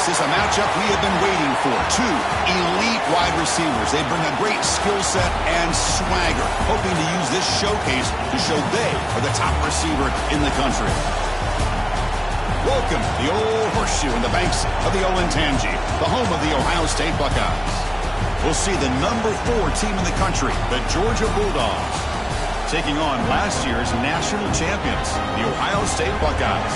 This is a matchup we have been waiting for. Two elite wide receivers. They bring a great skill set and swagger, hoping to use this showcase to show they are the top receiver in the country. Welcome to the Old Horseshoe in the banks of the Olentangy, the home of the Ohio State Buckeyes. We'll see the number 4 team in the country, the Georgia Bulldogs, taking on last year's national champions, the Ohio State Buckeyes.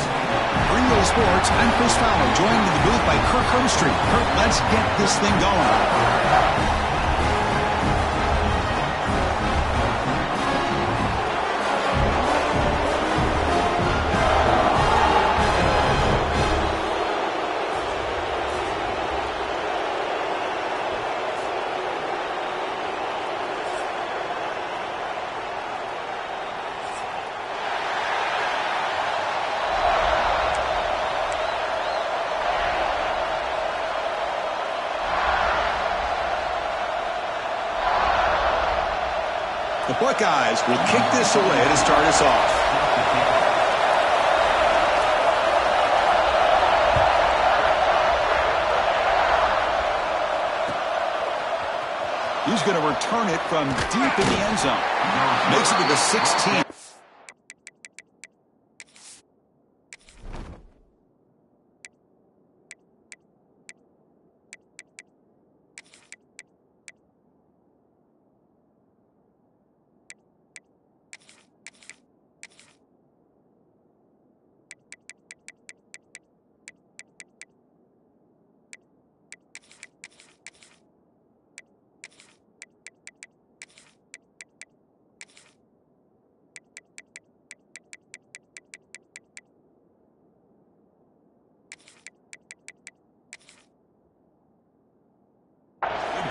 Ringo Sports, I'm Chris Fowler, joined in the booth by Kirk Herbstreit. Kirk, let's get this thing going. The Buckeyes will kick this away to start us off. He's going to return it from deep in the end zone. Makes it to the 16.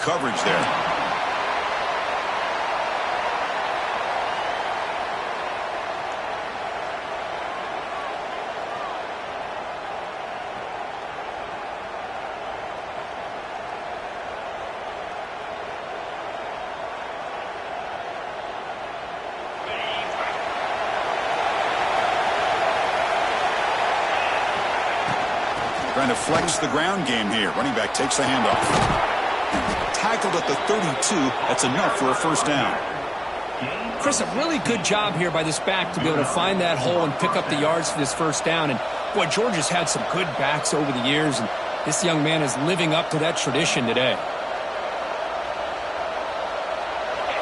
Coverage there. Trying to flex the ground game here. Running back takes the handoff. Tackled at the 32. That's enough for a first down. Chris, a really good job here by this back to be able to find that hole and pick up the yards for this first down. And, boy, Georgia's had some good backs over the years, and this young man is living up to that tradition today.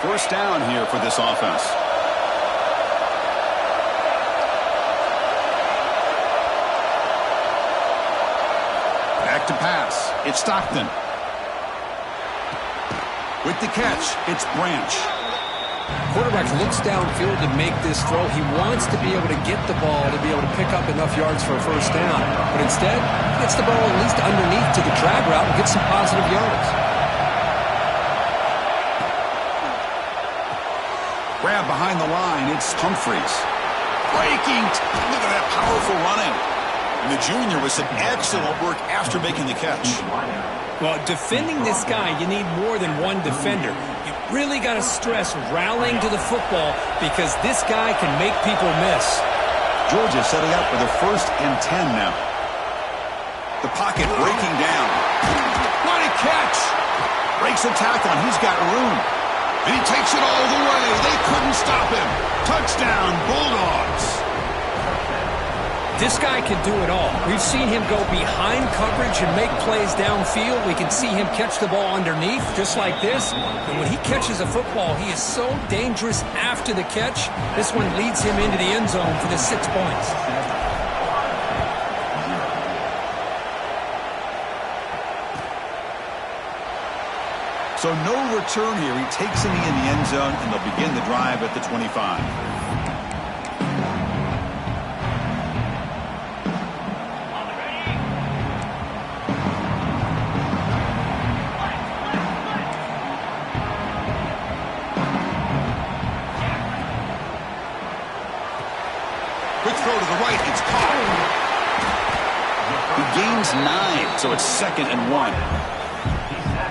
First down here for this offense. Back to pass. It's Stockton. With the catch, it's Branch. Quarterback looks downfield to make this throw. He wants to be able to get the ball to be able to pick up enough yards for a first down. But instead, he gets the ball at least underneath to the drag route and gets some positive yards. Grab behind the line, it's Humphreys. Breaking. Look at that powerful running. And the junior with some excellent work after making the catch. Well, defending this guy, you need more than one defender. You really got to stress rallying to the football because this guy can make people miss. Georgia setting up for the 1st and 10 now. The pocket breaking down. What a catch! Breaks a tackle, and he's got room. And he takes it all the way. They couldn't stop him. Touchdown, Bulldogs. This guy can do it all. We've seen him go behind coverage and make plays downfield. We can see him catch the ball underneath, just like this. And when he catches a football, he is so dangerous after the catch. This one leads him into the end zone for the 6 points. So no return here. He takes it in the end zone, and they'll begin the drive at the 25. Quick throw to the right. It's caught. He gains 9, so it's 2nd and 1.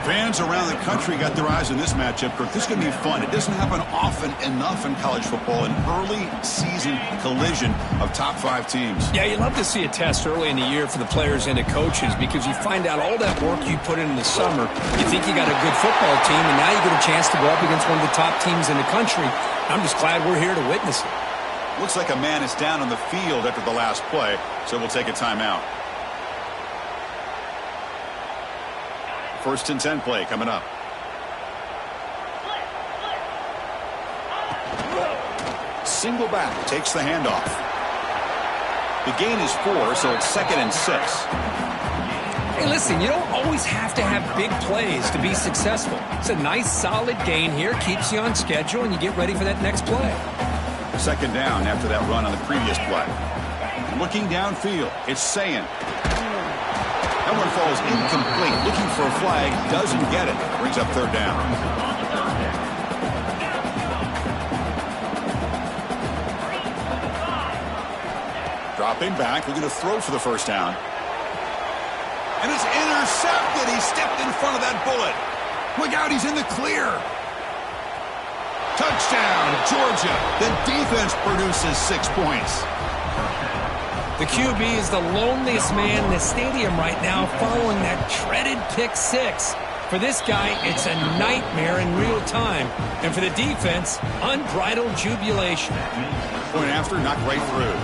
Fans around the country got their eyes on this matchup, Kirk. This is going to be fun. It doesn't happen often enough in college football, an early season collision of top 5 teams. Yeah, you love to see a test early in the year for the players and the coaches because you find out all that work you put in the summer. You think you got a good football team, and now you get a chance to go up against one of the top teams in the country. I'm just glad we're here to witness it. Looks like a man is down on the field after the last play, so we'll take a timeout. First and 10 play coming up. Single back takes the handoff. The gain is 4, so it's 2nd and 6. Hey, listen, you don't always have to have big plays to be successful. It's a nice, solid gain here, keeps you on schedule, and you get ready for that next play. 2nd down after that run on the previous play. Looking downfield, it's Sayin. That one falls incomplete. Looking for a flag, doesn't get it. Brings up 3rd down. Dropping back, looking to throw for the 1st down. And it's intercepted. He stepped in front of that bullet. Look out, he's in the clear. Touchdown, Georgia. The defense produces 6 points. The QB is the loneliest man in the stadium right now following that dreaded pick 6. For this guy, it's a nightmare in real time. And for the defense, unbridled jubilation. Point after, knocked right through.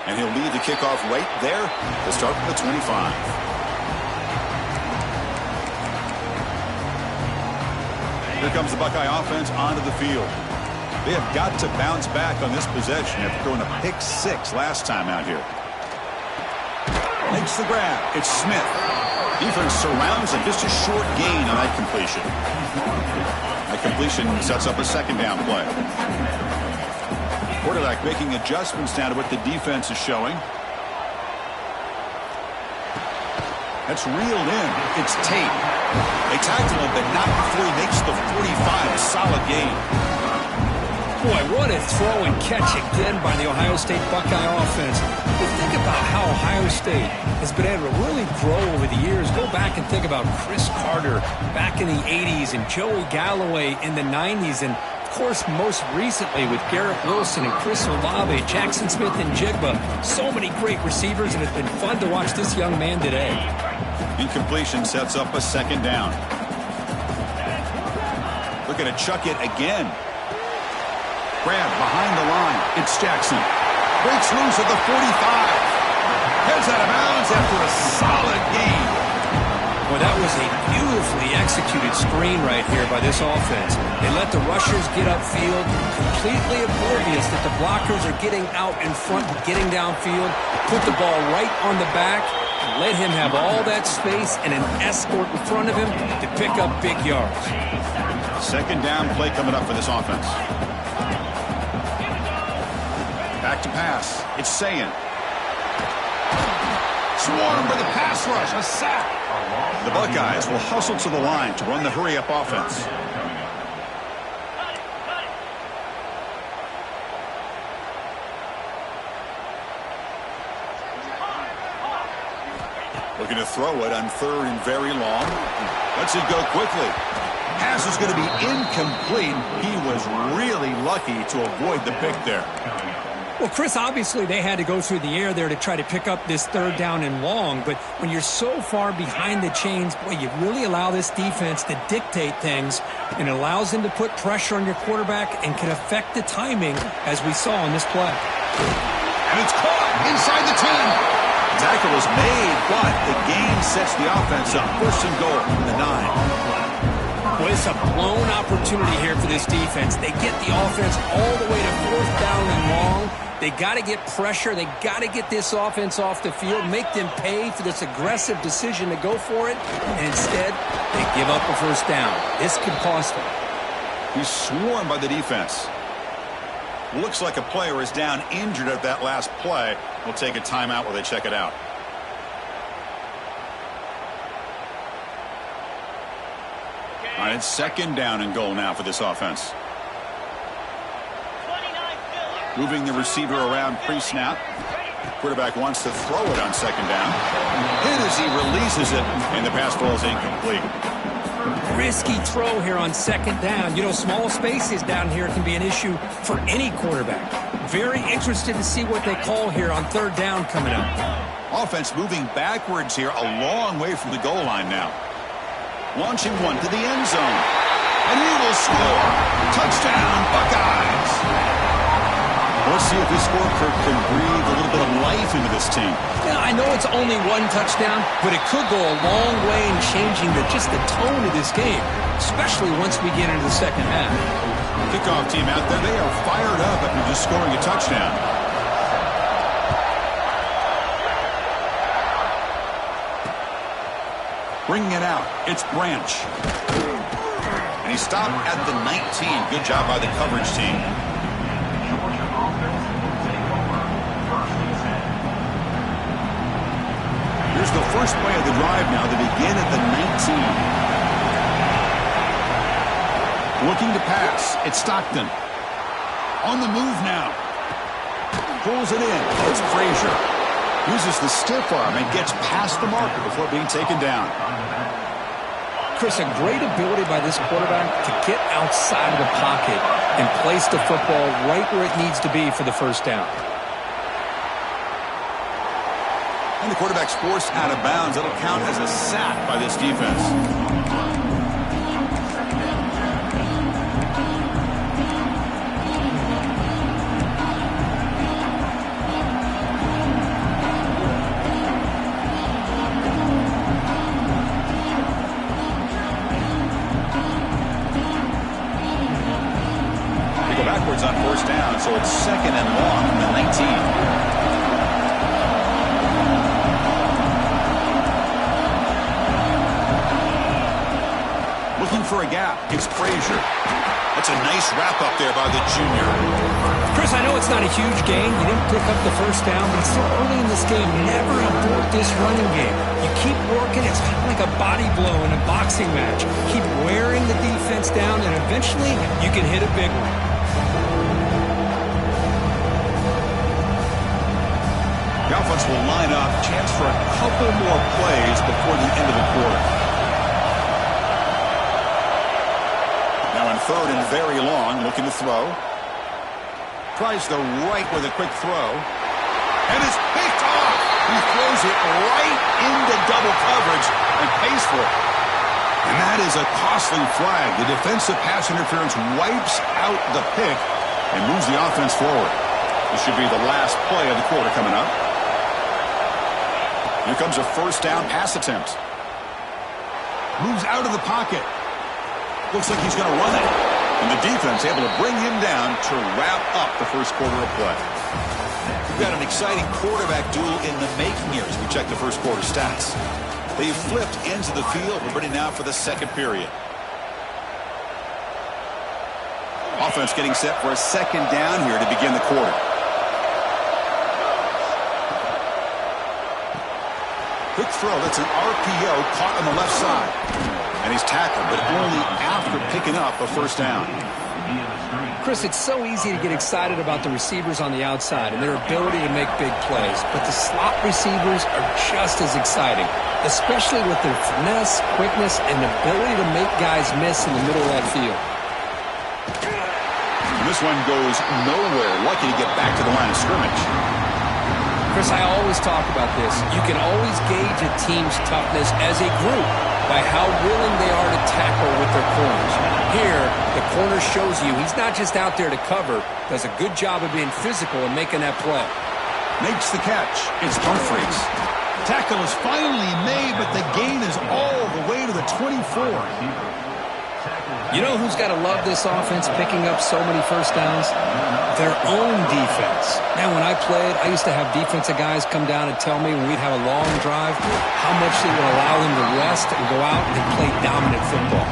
And he'll lead the kickoff right there to start from the 25. Here comes the Buckeye offense onto the field. They have got to bounce back on this possession after throwing a pick 6 last time out here. Makes the grab. It's Smith. Defense surrounds him. Just a short gain on that completion. That completion sets up a 2nd down play. Quarterback making adjustments down to what the defense is showing. That's reeled in. It's Tate. They tackle him, but not before he makes the 45. A solid gain. Boy, what a throw and catch again by the Ohio State Buckeye offense. But think about how Ohio State has been able to really grow over the years. Go back and think about Chris Carter back in the 80s and Joey Galloway in the 90s. And, of course, most recently with Garrett Wilson and Chris Olave, Jackson Smith and Jigba. So many great receivers, and it's been fun to watch this young man today. Incompletion sets up a 2nd down. Looking to chuck it again. Grab behind the line. It's Jackson. Breaks loose at the 45. Heads out of bounds after a solid gain. Well, that was a beautifully executed screen right here by this offense. They let the rushers get upfield, completely oblivious that the blockers are getting out in front, getting downfield, put the ball right on the back, let him have all that space and an escort in front of him to pick up big yards. 2nd down play coming up for this offense. Back to pass. It's Sayin. Swarmed by the pass rush. A sack. The Buckeyes will hustle to the line to run the hurry-up offense. Looking to throw it on 3rd and very long. Lets it go quickly. Pass is going to be incomplete. He was really lucky to avoid the pick there. Well, Chris, obviously they had to go through the air there to try to pick up this 3rd down and long, but when you're so far behind the chains, boy, you really allow this defense to dictate things, and it allows them to put pressure on your quarterback and can affect the timing, as we saw on this play. And it's caught inside the 10. Tackle was made, but the gain sets the offense up. 1st and goal from the 9. Well, it's a blown opportunity here for this defense. They get the offense all the way to 4th down and long. They got to get pressure. They got to get this offense off the field, make them pay for this aggressive decision to go for it, and instead they give up a 1st down. This could cost them. He's swarmed by the defense. Looks like a player is down injured at that last play. We'll take a timeout while they check it out. All right, it's 2nd down and goal now for this offense. Moving the receiver around pre-snap. Quarterback wants to throw it on second down. Hit as he releases it, and the pass falls incomplete. Risky throw here on second down. You know, small spaces down here can be an issue for any quarterback. Very interested to see what they call here on third down coming up. Offense moving backwards here, a long way from the goal line now. Launching one to the end zone. And he will score. Touchdown, Buckeyes. Let's see if this scorecard can breathe a little bit of life into this team. Yeah, I know it's only one touchdown, but it could go a long way in changing just the tone of this game, especially once we get into the second half. Kickoff team out there, they are fired up after just scoring a touchdown. Bringing it out, it's Branch. And he stopped at the 19. Good job by the coverage team. Here's the first play of the drive now. They begin at the 19. Looking to pass. It's Stockton. On the move now. Pulls it in. It's Frazier. Uses the stiff arm and gets past the marker before being taken down. Chris, a great ability by this quarterback to get outside of the pocket and place the football right where it needs to be for the first down. And the quarterback's forced out of bounds. It'll count as a sack by this defense. They go backwards on first down, so it's second and long from the 19. For a gap, it's Frazier. That's a nice wrap-up there by the junior. Chris, I know it's not a huge gain. You didn't pick up the first down, but it's still early in this game. Never abort this running game. You keep working. It's kind of like a body blow in a boxing match. Keep wearing the defense down, and eventually you can hit a big one. The offense will line up. Chance for a couple more plays before the end of the quarter. Third and very long, looking to throw. Tries the right with a quick throw. And it's picked off. He throws it right into double coverage and pays for it. And that is a costly flag. The defensive pass interference wipes out the pick and moves the offense forward. This should be the last play of the quarter coming up. Here comes a first down pass attempt. Moves out of the pocket. Looks like he's going to run it. And the defense able to bring him down to wrap up the first quarter of play. We've got an exciting quarterback duel in the making here as we check the first quarter stats. They've flipped into the field. We're ready now for the second period. Offense getting set for a second down here to begin the quarter. Quick throw. That's an RPO caught on the left side. And he's tackled, but only after picking up a first down. Chris, it's so easy to get excited about the receivers on the outside and their ability to make big plays, but the slot receivers are just as exciting, especially with their finesse, quickness, and ability to make guys miss in the middle of that field. And this one goes nowhere. Lucky to get back to the line of scrimmage. Chris, I always talk about this. You can always gauge a team's toughness as a group by how willing they are to tackle with their corners. Here, the corner shows you he's not just out there to cover, does a good job of being physical and making that play. Makes the catch. It's Humphreys. Tackle is finally made, but the gain is all the way to the 24. You know who's got to love this offense picking up so many first downs? Their own defense. Man, when I played, I used to have defensive guys come down and tell me when we'd have a long drive how much they would allow them to rest and go out and play dominant football.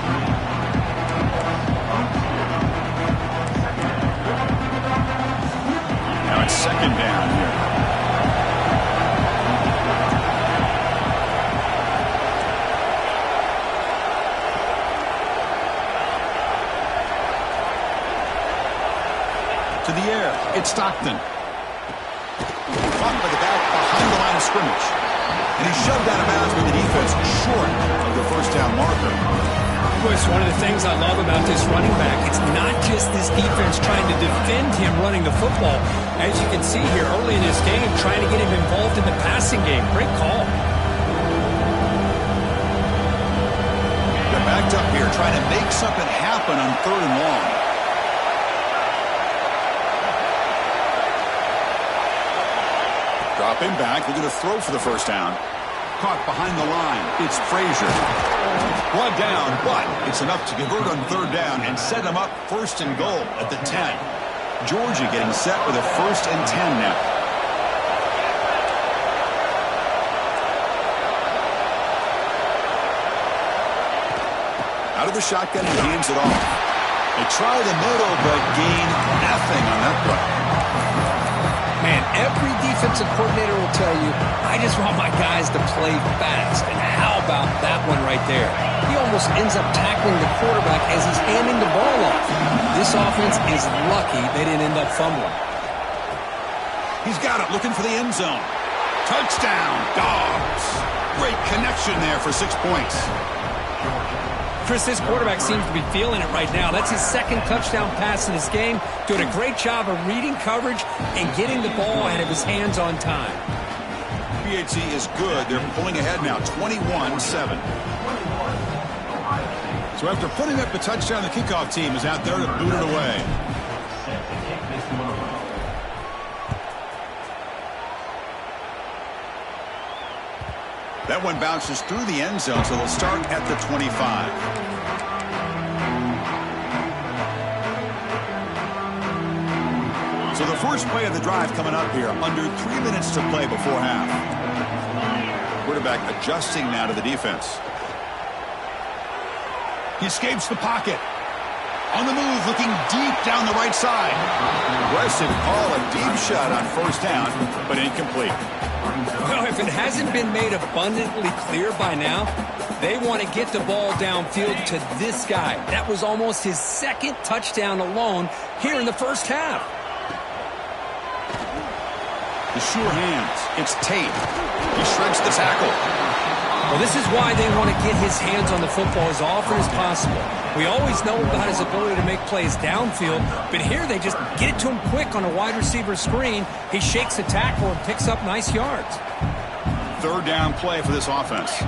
Now it's second down here. To the air, it's It's Stockton. Caught by the back behind the line of scrimmage. And he's shoved out of bounds with the defense short of the first down marker. It's one of the things I love about this running back. It's not just this defense trying to defend him running the football. As you can see here early in this game, trying to get him involved in the passing game. Great call. They're backed up here, trying to make something happen on 3rd and long. Dropping back, looking to throw for the first down. Caught behind the line. It's Frazier. One down, but it's enough to convert on 3rd down and set them up 1st and goal at the 10. Georgia getting set with a 1st and 10 now. Out of the shotgun, he hands it off. They try the middle, but gain nothing on that play. Man, every defensive coordinator will tell you, I just want my guys to play fast. And how about that one right there? He almost ends up tackling the quarterback as he's handing the ball off. This offense is lucky they didn't end up fumbling. He's got it, looking for the end zone. Touchdown, Dogs. Great connection there for 6 points. Chris, this quarterback seems to be feeling it right now. That's his 2nd touchdown pass in this game. Doing a great job of reading coverage and getting the ball out of his hands on time. PHC is good. They're pulling ahead now, 21-7. So after putting up the touchdown, the kickoff team is out there to boot it away. That one bounces through the end zone, so they'll start at the 25. So the first play of the drive coming up here, under 3 minutes to play before half. Quarterback adjusting now to the defense. He escapes the pocket. On the move, looking deep down the right side. Aggressive call, a deep shot on 1st down, but incomplete. Well, if it hasn't been made abundantly clear by now, they want to get the ball downfield to this guy. That was almost his 2nd touchdown alone here in the first half. The sure hands. It's Tate. He shreds the tackle. Well, this is why they want to get his hands on the football as often as possible. We always know about his ability to make plays downfield, but here they just get it to him quick on a wide receiver screen. He shakes the tackle and picks up nice yards. 3rd down play for this offense.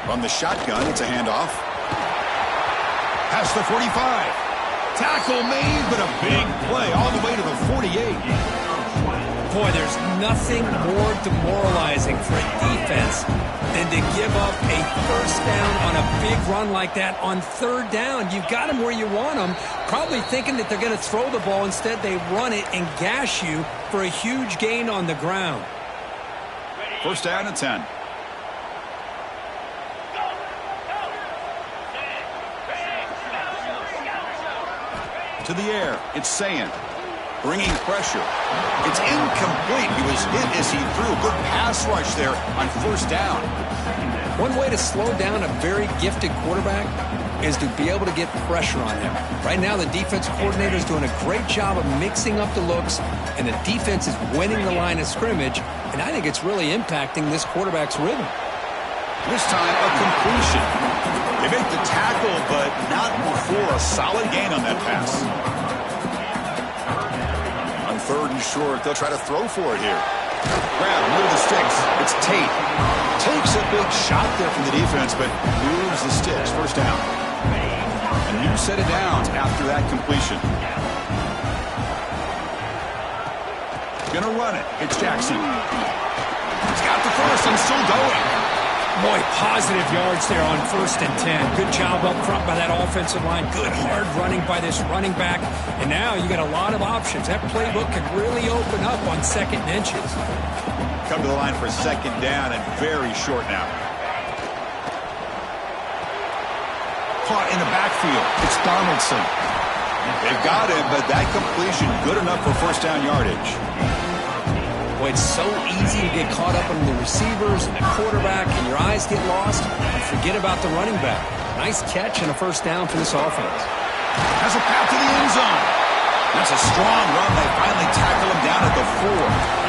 From the shotgun, it's a handoff. Past the 45. Tackle made, but a big play all the way to the 48. Boy, there's nothing more demoralizing for a defense than to give up a 1st down on a big run like that on 3rd down. You've got them where you want them, probably thinking that they're going to throw the ball. Instead, they run it and gash you for a huge gain on the ground. 1st down and 10. To the air, it's Sayin. Bringing pressure. It's incomplete. He was hit as he threw a good pass rush there on 1st down. One way to slow down a very gifted quarterback is to be able to get pressure on him. Right now, the defense coordinator is doing a great job of mixing up the looks, and the defense is winning the line of scrimmage, and I think it's really impacting this quarterback's rhythm. This time, a completion. They make the tackle, but not before a solid gain on that pass. 3rd and short, they'll try to throw for it here. Grab near the sticks. It's Tate. Takes a big shot there from the defense, but moves the sticks. 1st down. A new set of downs after that completion. Gonna run it. It's Jackson. He's got the 1st and still going. Boy, positive yards there on 1st and 10. Good job up front by that offensive line. Good hard running by this running back. And now you got a lot of options. That playbook can really open up on 2nd and inches. Come to the line for 2nd down and very short now. Caught in the backfield. It's Donaldson. They've got him, but that completion good enough for 1st down yardage. Boy, it's so easy to get caught up on the receivers and the quarterback, and your eyes get lost. And forget about the running back. Nice catch and a 1st down for this offense. Has a path to the end zone. That's a strong run. They finally tackle him down at the 4.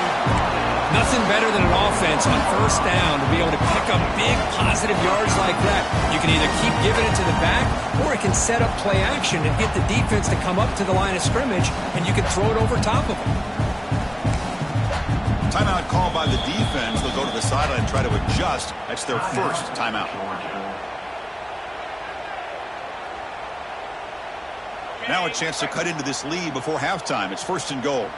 Nothing better than an offense on first down to be able to pick up big positive yards like that. You can either keep giving it to the back, or it can set up play action and get the defense to come up to the line of scrimmage, and you can throw it over top of them. Timeout called by the defense. They'll go to the sideline and try to adjust. That's their first timeout. Now a chance to cut into this lead before halftime. It's 1st and goal.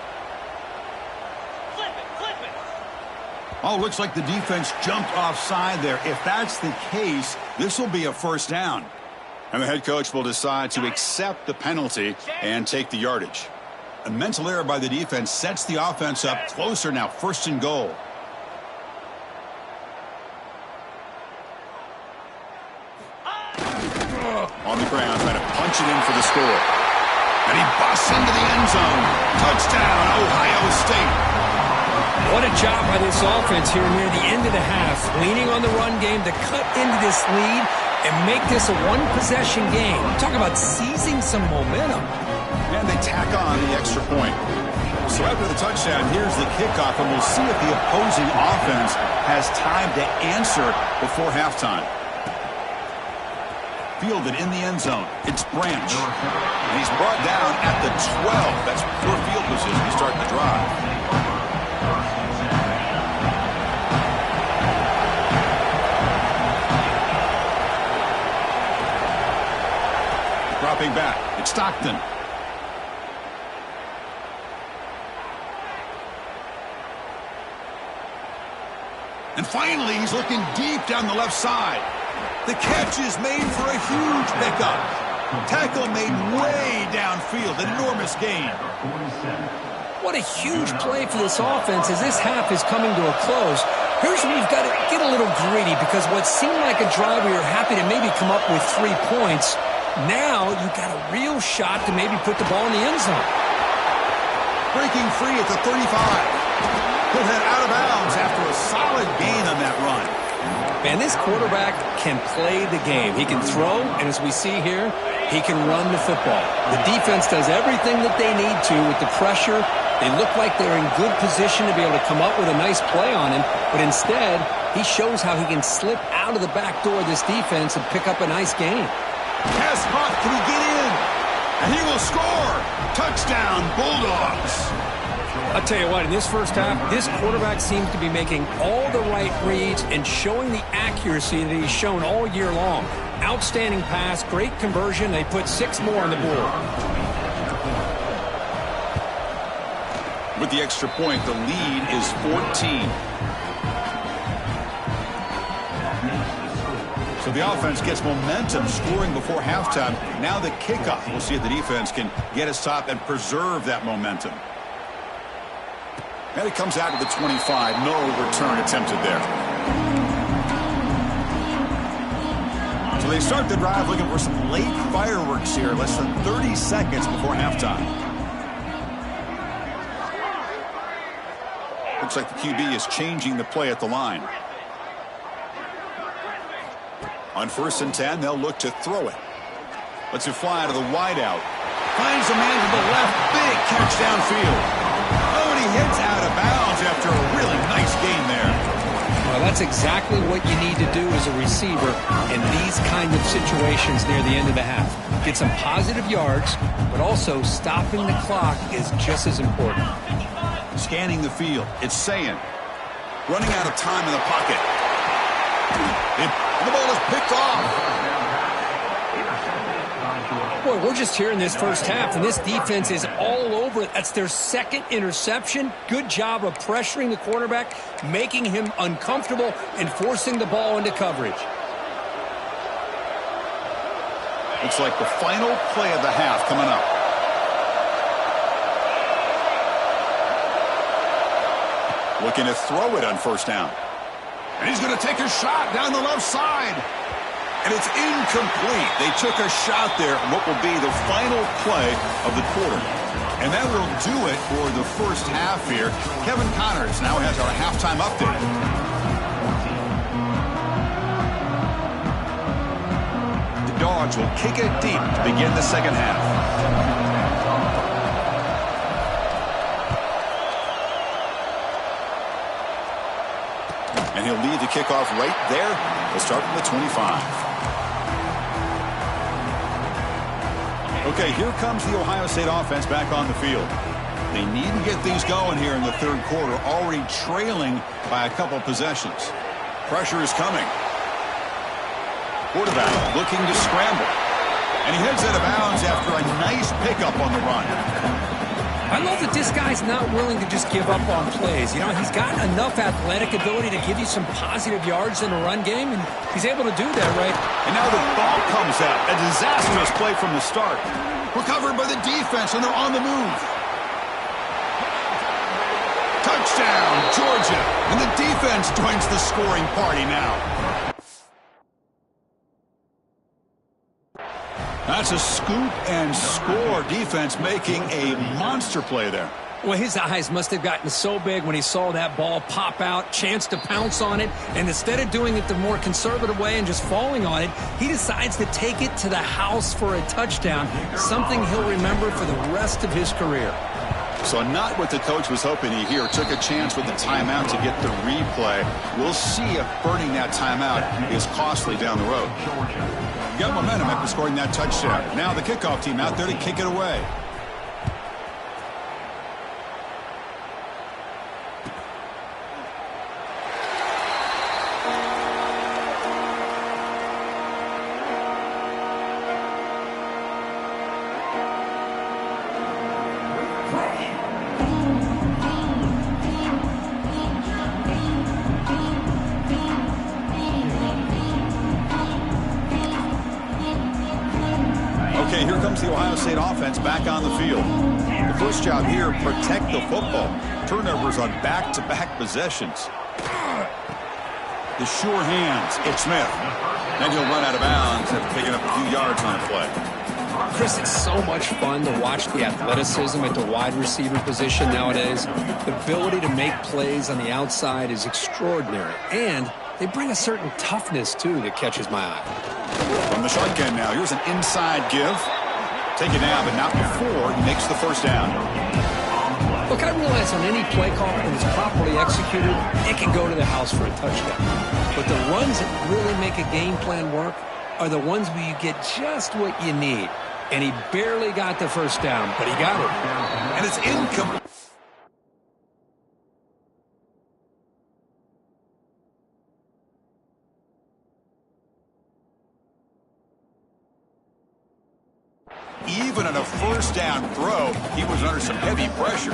Oh, looks like the defense jumped offside there. If that's the case, this will be a 1st down. And the head coach will decide to accept the penalty and take the yardage. A mental error by the defense sets the offense up closer now. 1st and goal. On the ground, trying to punch it in for the score. And he busts into the end zone. Touchdown, Ohio State. What a job by this offense here near the end of the half, leaning on the run game to cut into this lead and make this a one-possession game. Talk about seizing some momentum. And they tack on the extra point. So after the touchdown, here's the kickoff, and we'll see if the opposing offense has time to answer before halftime. Fielded in the end zone. It's Branch. And he's brought down at the 12. That's poor field position to start the drive. Dropping back. It's Stockton. And finally, he's looking deep down the left side. The catch is made for a huge pickup. Tackle made way downfield. An enormous gain. What a huge play for this offense as this half is coming to a close. Here's where you've got to get a little greedy, because what seemed like a drive where you're happy to maybe come up with 3 points, now you've got a real shot to maybe put the ball in the end zone. Breaking free at the 35. He'll head out of bounds after a solid gain on that run. Man, this quarterback can play the game. He can throw, and as we see here, he can run the football. The defense does everything that they need to with the pressure. They look like they're in good position to be able to come up with a nice play on him, but instead, he shows how he can slip out of the back door of this defense and pick up a nice gain. Pass hot, can he get in? And he will score! Touchdown, Bulldogs! I'll tell you what, in this first half, this quarterback seems to be making all the right reads and showing the accuracy that he's shown all year long. Outstanding pass, great conversion. They put 6 more on the board. With the extra point, the lead is 14. So the offense gets momentum scoring before halftime. Now the kickoff. We'll see if the defense can get a stop and preserve that momentum. And it comes out to the 25. No return attempted there. So they start the drive looking for some late fireworks here. Less than 30 seconds before halftime. Looks like the QB is changing the play at the line. On 1st and 10, they'll look to throw it. Lets it fly to the wideout. Finds a man to the left. Big catch downfield. Oh, and he hits out of bounds after a really nice gain there. Well, that's exactly what you need to do as a receiver in these kind of situations near the end of the half. Get some positive yards, but also stopping the clock is just as important. Scanning the field. It's Sayan. Running out of time in the pocket. And the ball is picked off. Boy, we're just here in this first half, and this defense is all over it. That's their 2nd interception. Good job of pressuring the quarterback, making him uncomfortable, and forcing the ball into coverage. Looks like the final play of the half coming up. Looking to throw it on 1st down. And he's going to take a shot down the left side. And it's incomplete. They took a shot there on what will be the final play of the quarter. And that will do it for the first half here. Kevin Connors now has our halftime update. The Dogs will kick it deep to begin the second half. And he'll lead the kickoff right there. We'll start from the 25. Okay, here comes the Ohio State offense back on the field. They need to get things going here in the third quarter, already trailing by a couple possessions. Pressure is coming. Quarterback looking to scramble. And he heads out of bounds after a nice pickup on the run. I love that this guy's not willing to just give up on plays. You know, he's got enough athletic ability to give you some positive yards in the run game, and he's able to do that, right? And now the ball comes out. A disastrous play from the start. Recovered by the defense, and they're on the move. Touchdown, Georgia. And the defense joins the scoring party now. That's a scoop and score. Defense making a monster play there. Well, his eyes must have gotten so big when he saw that ball pop out, chance to pounce on it, and instead of doing it the more conservative way and just falling on it, he decides to take it to the house for a touchdown, something he'll remember for the rest of his career. So not what the coach was hoping to hear. Took a chance with the timeout to get the replay. We'll see if burning that timeout is costly down the road. You got momentum after scoring that touchdown. Now the kickoff team out there to kick it away. Okay, here comes the Ohio State offense back on the field. The first job here, protect the football. Turnovers on back-to-back possessions. The sure hands, it's Smith. Then he'll run out of bounds after picking up a few yards on the play. Chris, it's so much fun to watch the athleticism at the wide receiver position nowadays. The ability to make plays on the outside is extraordinary. And they bring a certain toughness, too, that catches my eye. From the shotgun now, here's an inside give. Take it down, but not before he makes the first down. Look, I realize on any play call, when it's properly executed, it can go to the house for a touchdown. But the runs that really make a game plan work are the ones where you get just what you need. And he barely got the first down, but he got it. And it's incomplete. Even on a first down throw, he was under some heavy pressure.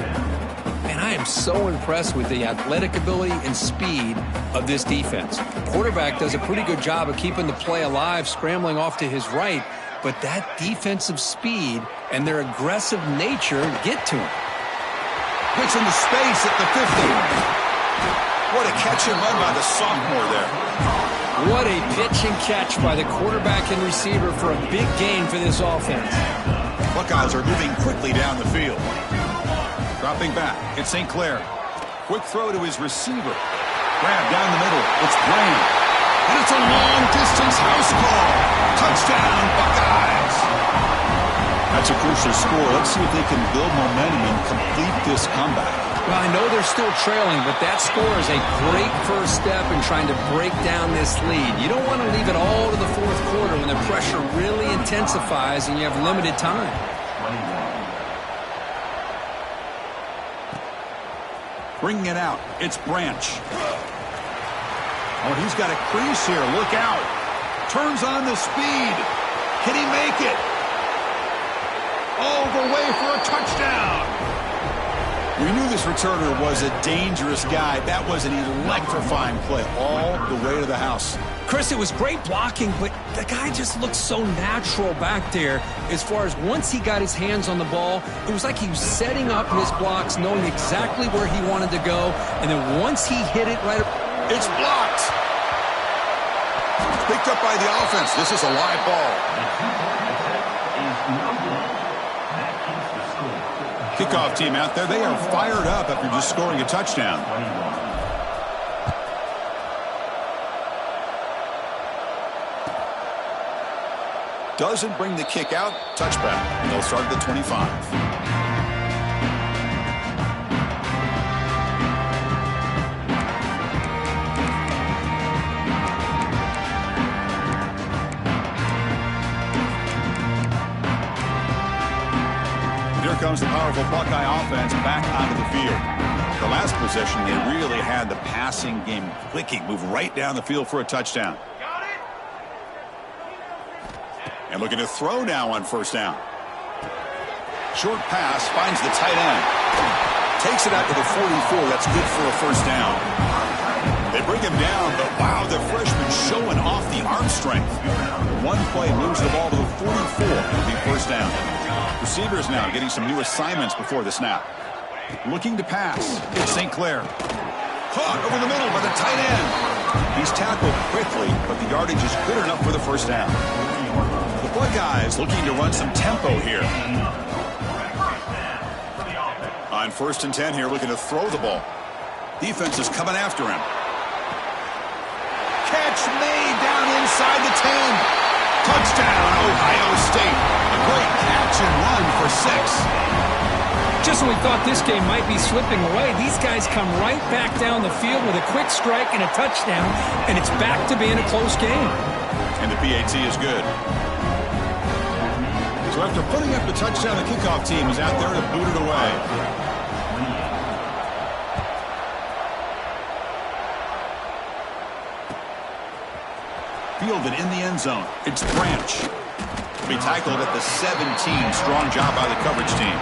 And I am so impressed with the athletic ability and speed of this defense. The quarterback does a pretty good job of keeping the play alive, scrambling off to his right, but that defensive speed and their aggressive nature get to him. Gets into space at the 50. What a catch and run by the sophomore there. What a pitch and catch by the quarterback and receiver for a big gain for this offense. Buckeyes are moving quickly down the field. Dropping back, it's St. Clair. Quick throw to his receiver. Grab down the middle, it's Graham. And it's a long-distance house call. Touchdown, Buckeyes. That's a crucial score. Let's see if they can build momentum and complete this comeback. Well, I know they're still trailing, but that score is a great first step in trying to break down this lead. You don't want to leave it all to the fourth quarter when the pressure really intensifies and you have limited time. Bringing it out, it's Branch. Oh, he's got a crease here. Look out. Turns on the speed. Can he make it? All the way for a touchdown. We knew this returner was a dangerous guy. That was an electrifying play all the way to the house. Chris, it was great blocking, but the guy just looked so natural back there as far as once he got his hands on the ball, it was like he was setting up his blocks, knowing exactly where he wanted to go, and then once he hit it right, it's blocked. Picked up by the offense. This is a live ball. Kickoff team out there. They are fired up after just scoring a touchdown. Doesn't bring the kick out. Touchback. They'll start at the 25. comes the powerful Buckeye offense back onto the field. The last possession, they really had the passing game clicking. Move right down the field for a touchdown. And looking to throw now on first down. Short pass, finds the tight end. Takes it out to the 44. That's good for a first down. They bring him down, but wow, the freshman showing off the arm strength. One play moves the ball to the 44. It'll be first down. Receivers now getting some new assignments before the snap. Looking to pass. It's St. Clair. Caught over the middle by the tight end. He's tackled quickly, but the yardage is good enough for the first down. The Buckeyes looking to run some tempo here. On 1st and 10 here, looking to throw the ball. Defense is coming after him. Catch made down inside the 10. Touchdown, Ohio State. A great catch and run for 6. Just when we thought this game might be slipping away, these guys come right back down the field with a quick strike and a touchdown, and it's back to being a close game. And the PAT is good. So after putting up the touchdown, the kickoff team is out there to boot it away. Fielded in the end zone. It's Branch. To be tackled at the 17. Strong job by the coverage team.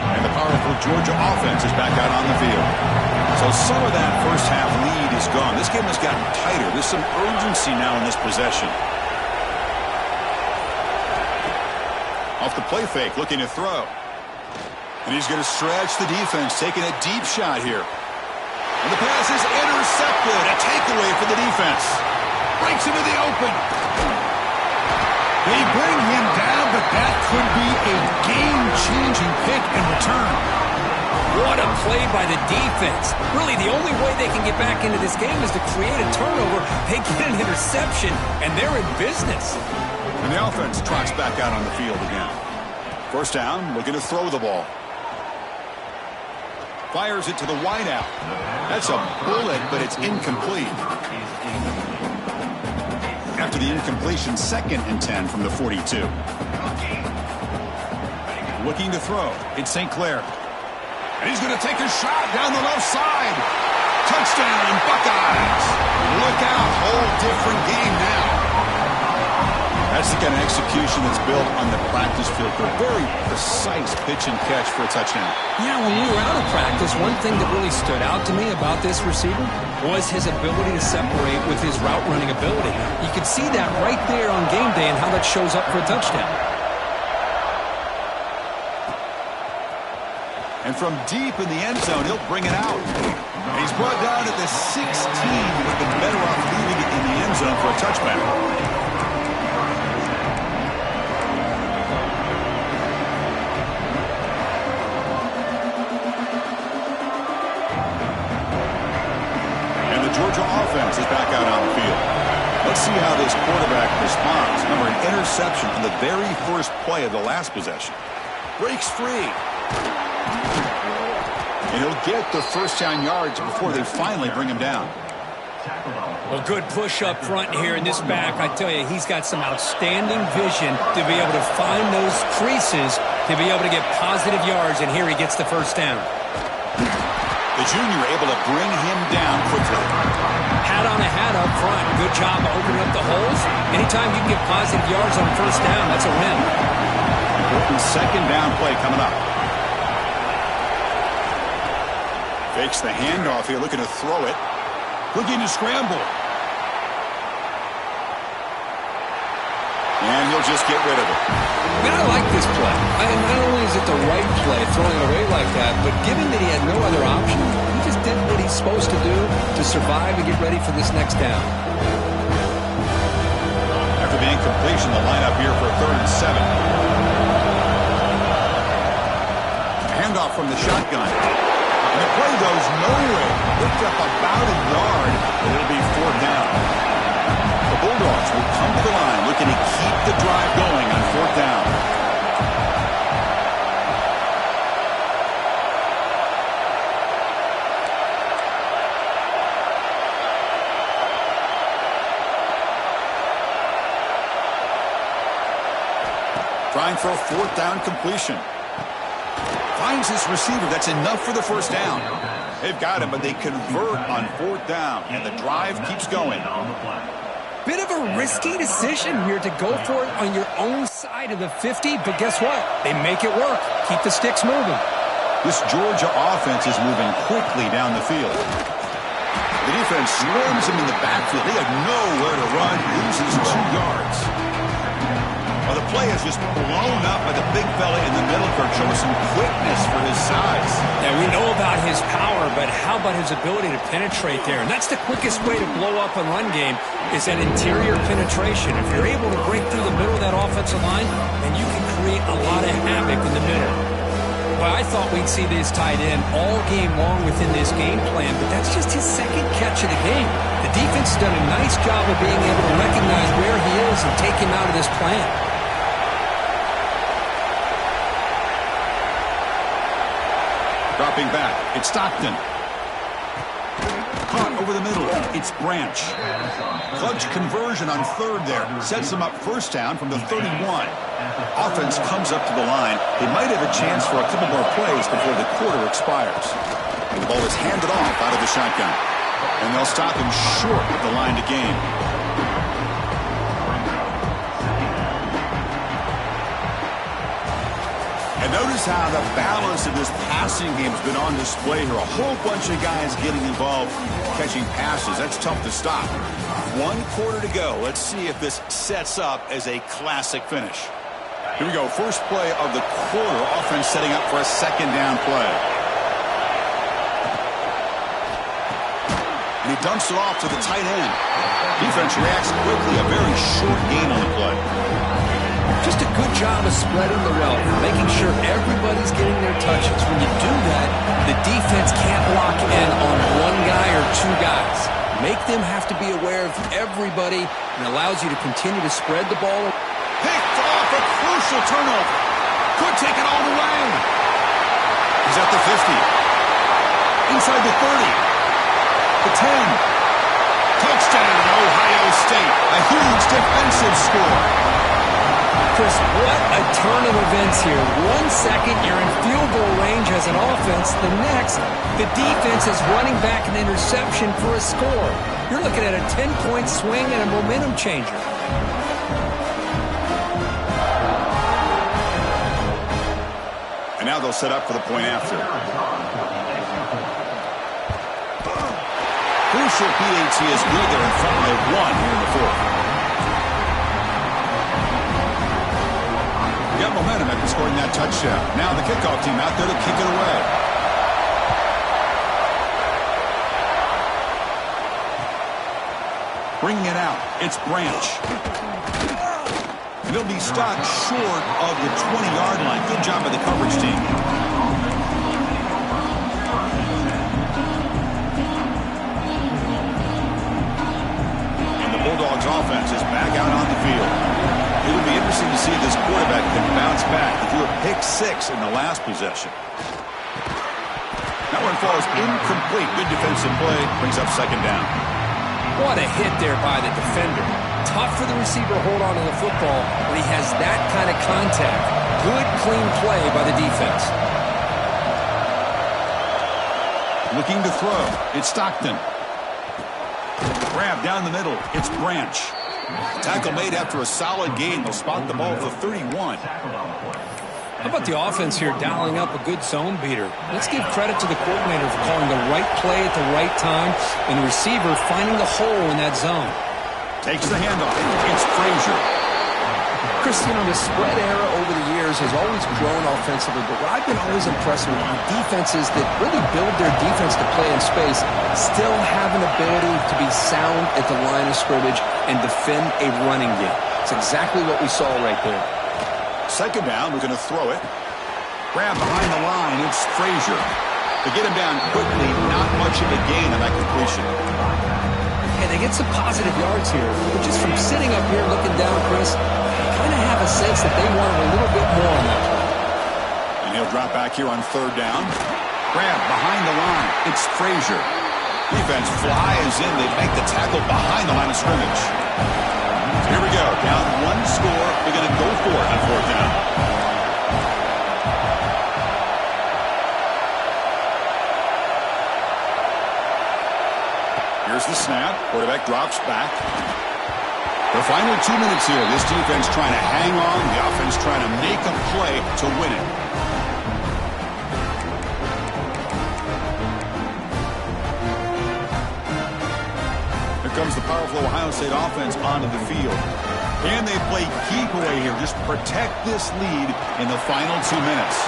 And the powerful Georgia offense is back out on the field. So some of that first half lead is gone. This game has gotten tighter. There's some urgency now in this possession. Off the play fake, looking to throw. And he's going to stretch the defense, taking a deep shot here. And the pass is intercepted. A takeaway for the defense. Breaks into the open. They bring him down, but that could be a game-changing pick and return. What a play by the defense. Really, the only way they can get back into this game is to create a turnover. They get an interception, and they're in business. And the offense trots back out on the field again. First down, looking to throw the ball. Fires it to the wideout. That's a bullet, but it's incomplete. After the incompletion, 2nd and 10 from the 42. Looking to throw. It's St. Clair. And he's going to take a shot down the left side. Touchdown, Buckeyes. Look out, whole different game now. That's the kind of execution that's built on the practice field. A very precise pitch and catch for a touchdown. Yeah, when we were out of practice, one thing that really stood out to me about this receiver was his ability to separate with his route running ability. You could see that right there on game day and how that shows up for a touchdown. And from deep in the end zone, he'll bring it out. And he's brought down at the 16. Would have been better off leaving it in the end zone for a touchback. Georgia offense is back out on the field. Let's see how this quarterback responds. Remember, an interception on the very first play of the last possession. Breaks free. And he'll get the first down yards before they finally bring him down. Well, good push up front here in this back. I tell you, he's got some outstanding vision to be able to find those creases to be able to get positive yards, and here he gets the first down. The junior able to bring him down quickly. Hat on a hat up front. Good job of opening up the holes. Anytime you can get positive yards on first down, that's a win. Important 2nd down play coming up. Fakes the handoff here, looking to throw it. Looking to scramble. And he'll just get rid of it. Man, I like this play. Not only is it the right play, throwing it away like that, but given that he had no other option, he just did what he's supposed to do to survive and get ready for this next down. After the incompletion, the lineup here for 3rd and 7. Handoff from the shotgun. And the play goes nowhere. Picked up about a yard, and it'll be 4th down. The Bulldogs will come to the line looking to keep the drive going on 4th down. Trying for a fourth down completion. Finds his receiver. That's enough for the first down. They've got him, but they convert on fourth down, and the drive keeps going. Bit of a risky decision here to go for it on your own side of the 50, but guess what? They make it work. Keep the sticks moving. This Georgia offense is moving quickly down the field. The defense swarms him in the backfield. They have nowhere to run. Loses 2 yards. Well, the play is just blown up by the big fella in the middle, Kirk, showing some quickness for his size. Yeah, we know about his power, but how about his ability to penetrate there? And that's the quickest way to blow up a run game is that interior penetration. If you're able to break through the middle of that offensive line, then you can create a lot of havoc in the middle. Well, I thought we'd see this tight end all game long within this game plan, but that's just his second catch of the game. The defense has done a nice job of being able to recognize where he is and take him out of this plan. Dropping back, it's Stockton. Caught over the middle, it's Branch. Clutch conversion on third there. Sets them up first down from the 31. Offense comes up to the line. They might have a chance for a couple more plays before the quarter expires. The ball is handed off out of the shotgun. And they'll stop him short of the line to gain. And notice how the balance of this passing game has been on display here. A whole bunch of guys getting involved, catching passes. That's tough to stop. 1 quarter to go. Let's see if this sets up as a classic finish. Here we go. First play of the quarter. Offense setting up for a second down play. And he dumps it off to the tight end. Defense reacts quickly. A very short gain on the play. Just a good job of spreading the route, making sure everybody's getting their touches. When you do that, the defense can't lock in on 1 guy or 2 guys. Make them have to be aware of everybody and allows you to continue to spread the ball. Picked off, a crucial turnover. Could take it all the way. He's at the 50. Inside the 30. The 10. Touchdown, Ohio State. A huge defensive score. Chris, what a turn of events here. 1 second, you're in field goal range as an offense. The next, the defense is running back an interception for a score. You're looking at a 10-point swing and a momentum changer. And now they'll set up for the point after. Crucial PAT is good. They're in front by 1 here in the 4th. Got momentum after scoring that touchdown. Now the kickoff team out there to kick it away. Bringing it out, it's Branch. And he'll be stopped short of the 20-yard line. Good job by the coverage team. And the Bulldogs offense is back out on the field. It would be interesting to see if this quarterback can bounce back. He threw a pick 6 in the last possession. That one falls incomplete. Good defensive play. Brings up second down. What a hit there by the defender. Tough for the receiver to hold on to the football when he has that kind of contact. Good, clean play by the defense. Looking to throw. It's Stockton. Grab down the middle. It's Branch. Tackle made after a solid gain. They'll spot the ball at the 31. How about the offense here dialing up a good zone beater? Let's give credit to the coordinator for calling the right play at the right time and the receiver finding the hole in that zone. Takes the handoff. It's Frazier. Chris, you know, the spread era over the years has always grown offensively, but what I've been always impressed with defenses that really build their defense to play in space still have an ability to be sound at the line of scrimmage and defend a running game. It's exactly what we saw right there. Second down, we're going to throw it. Grab behind the line, it's Frazier. To get him down quickly, not much of a gain on that completion. And they get some positive yards here, but just from sitting up here looking down, Chris, kind of have a sense that they wanted a little bit more on that play. And he'll drop back here on third down. Grab behind the line. It's Frazier. Defense flies in. They make the tackle behind the line of scrimmage. So here we go. Down one score. They're going to go for it on fourth down. Here's the snap. Quarterback drops back. The final 2 minutes here. This defense trying to hang on. The offense trying to make a play to win it. Here comes the powerful Ohio State offense onto the field. And they play keep away here. Just protect this lead in the final 2 minutes.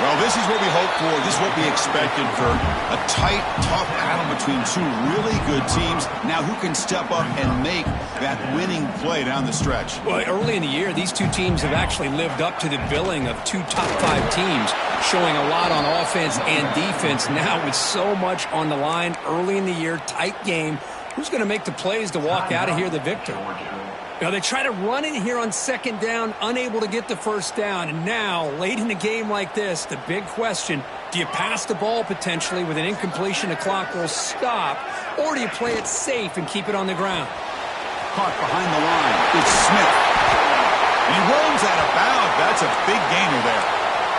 Well, this is what we hoped for. This is what we expected for a tight, tough battle between two really good teams. Now, who can step up and make that winning play down the stretch? Well, early in the year, these two teams have actually lived up to the billing of two top-5 teams, showing a lot on offense and defense. Now, with so much on the line early in the year, tight game, who's going to make the plays to walk out of here the victor? Now, they try to run it here on second down, unable to get the first down. And now, late in a game like this, the big question, do you pass the ball potentially with an incompletion? The clock will stop. Or do you play it safe and keep it on the ground? Caught behind the line. It's Smith. And he runs out of bounds. That's a big gainer there.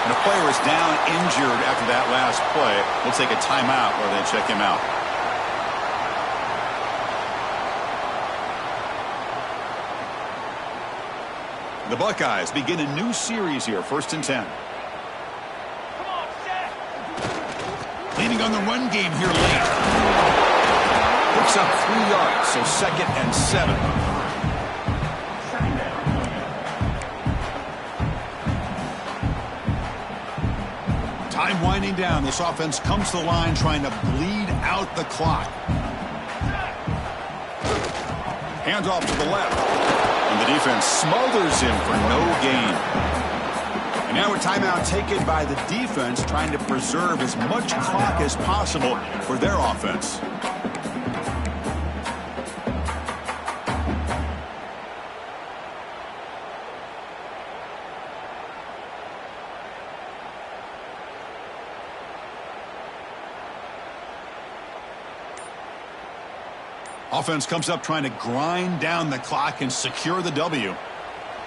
And the player is down injured after that last play. We'll take a timeout while they check him out. The Buckeyes begin a new series here, 1st and 10. Leaning on the run game here late. Picks up 3 yards, so 2nd and 7. Time winding down. This offense comes to the line trying to bleed out the clock. Hands off to the left. And the defense smothers him for no gain. And now a timeout taken by the defense trying to preserve as much clock as possible for their offense. Offense comes up trying to grind down the clock and secure the W.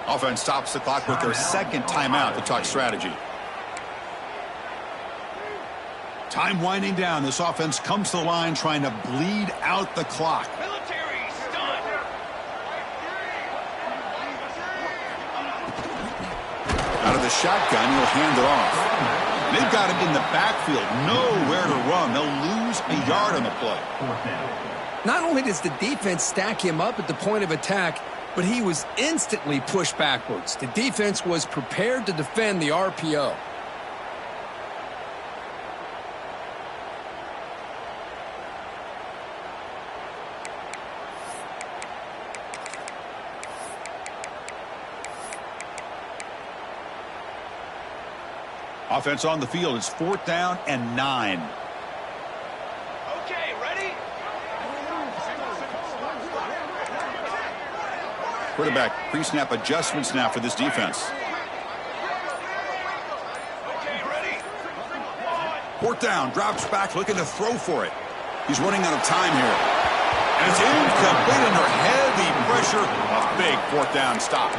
Offense stops the clock with their 2nd timeout to talk strategy. Time winding down. This offense comes to the line trying to bleed out the clock. Out of the shotgun, he'll hand it off. They've got him in the backfield. Nowhere to run. They'll lose a yard on the play. Not only does the defense stack him up at the point of attack, but he was instantly pushed backwards. The defense was prepared to defend the RPO. Offense on the field is 4th down and 9. Quarterback pre-snap adjustments now for this defense. Okay, ready. 4th down, drops back, looking to throw for it. He's running out of time here. And it's incomplete under heavy pressure. A big 4th down stop.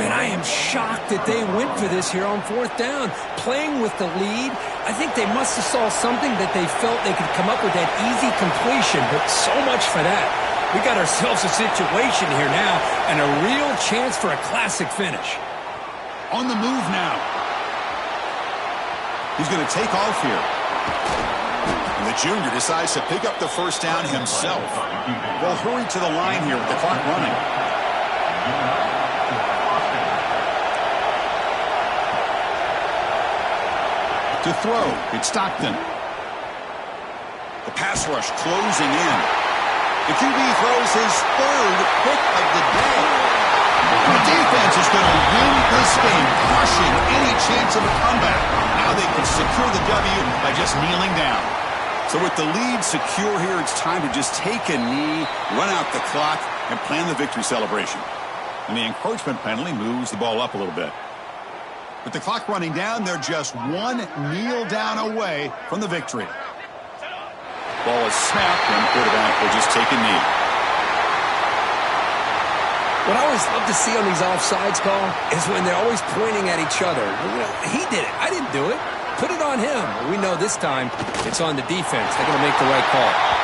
Man, I am shocked that they went for this here on 4th down. Playing with the lead, I think they must have saw something that they felt they could come up with that easy completion, but so much for that. We got ourselves a situation here now and a real chance for a classic finish. On the move now. He's going to take off here. And the junior decides to pick up the 1st down himself. Well, hurry to the line here with the clock running. To throw, it's Stockton. The pass rush closing in. The QB throws his 3rd pick of the day. The defense is going to win this game, crushing any chance of a comeback. Now they can secure the W by just kneeling down. So with the lead secure here, it's time to just take a knee, run out the clock, and plan the victory celebration. And the encroachment penalty moves the ball up a little bit. With the clock running down, they're just one kneel down away from the victory. Ball is snapped, and the quarterback will just take a knee. What I always love to see on these offsides call is when they're always pointing at each other. You know, he did it. I didn't do it. Put it on him. We know this time it's on the defense. They're going to make the right call.